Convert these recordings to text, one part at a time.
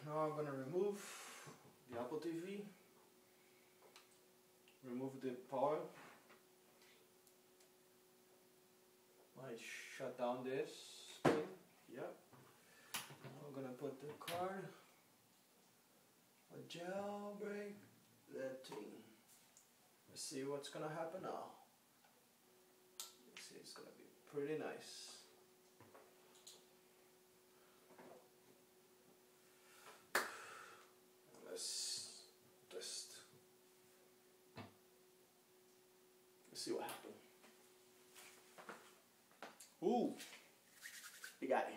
now I'm gonna remove the Apple TV, remove the power. I shut down this thing. Yep. I'm gonna put the card, a jailbreak that thing. Let's see what's gonna happen now. Let's see, it's gonna be pretty nice. Let's test. Let's see what happens. Ooh, you got it.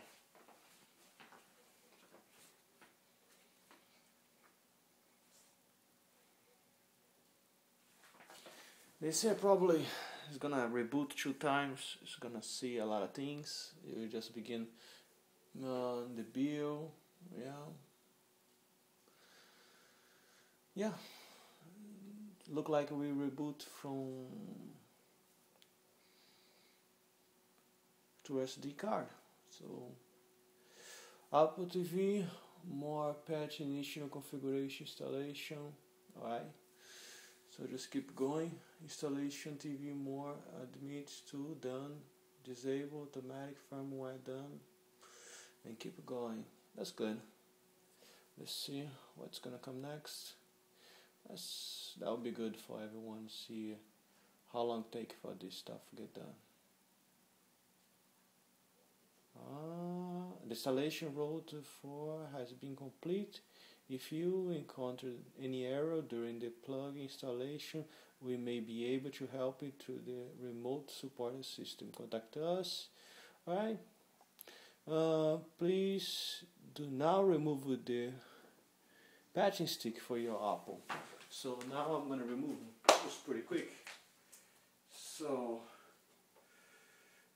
This here probably is gonna reboot 2 times. It's gonna see a lot of things. You just begin the bill. Yeah. Look like we reboot from to SD card. So Apple TV, more patch initial configuration installation. Alright. So just keep going. Installation TV more admit to done. Disable automatic firmware done. And keep going. That's good. Let's see what's gonna come next. That would be good for everyone to see how long it take for this stuff to get done. The installation road 4 has been complete. If you encounter any error during the plug installation, we may be able to help you through the remote support system. Contact us. Alright. Please do not remove the patching stick for your Apple. So now I'm going to remove it just pretty quick. So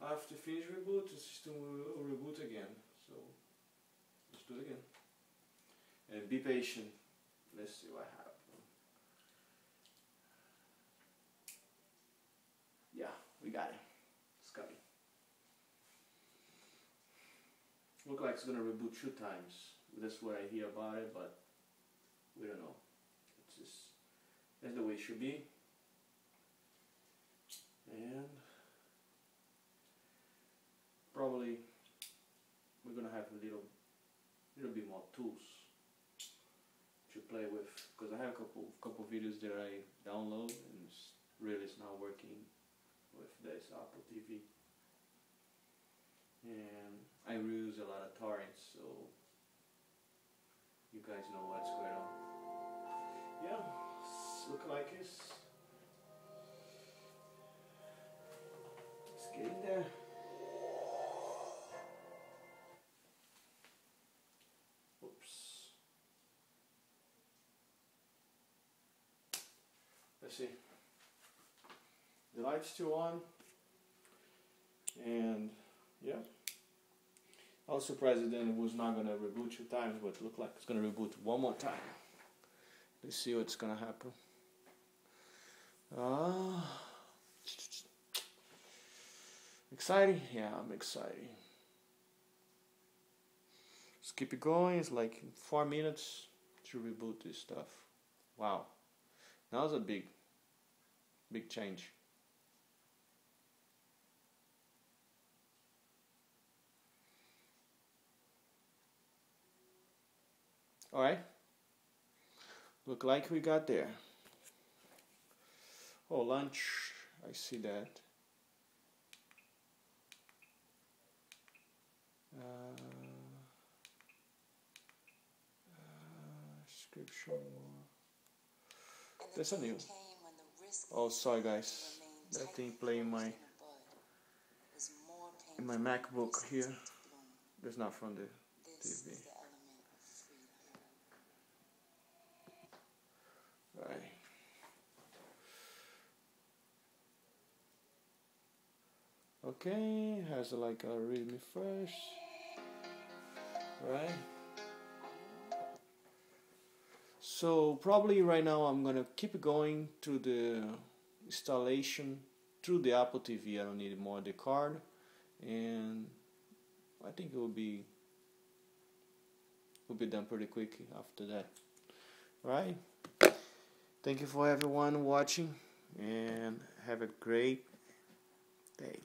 after finish reboot, the system will reboot again. So let's do it again. And be patient. Let's see what happens. Yeah, we got it. It's coming. Look like it's gonna reboot 2 times. That's what I hear about it, but we don't know. It's just that's the way it should be. And probably we're gonna have a little bit more tools to play with, because I have a couple videos that I download and it's not working with this Apple TV, and I reuse a lot of torrents, so you guys know what's going on. Yeah, look like it's getting there. Let's see. The light's still on, and yeah. I was surprised that it was not gonna reboot 2 times, but it looked like it's gonna reboot 1 more time. Let's see what's gonna happen. Exciting? Yeah, I'm excited. Let's keep it going. It's like 4 minutes to reboot this stuff. Wow. That was a big change. Alright. Look like we got there. Oh, lunch. I see that. Scripture. That's a new. Oh, sorry guys. That thing playing in my MacBook here. That's not from the TV. Right. Okay, has like a readme first. Right. So probably right now I'm gonna keep going to the installation through the Apple TV. I don't need more the card, and I think it will be will be done pretty quick after that. Alright? Thank you for everyone watching, and have a great day.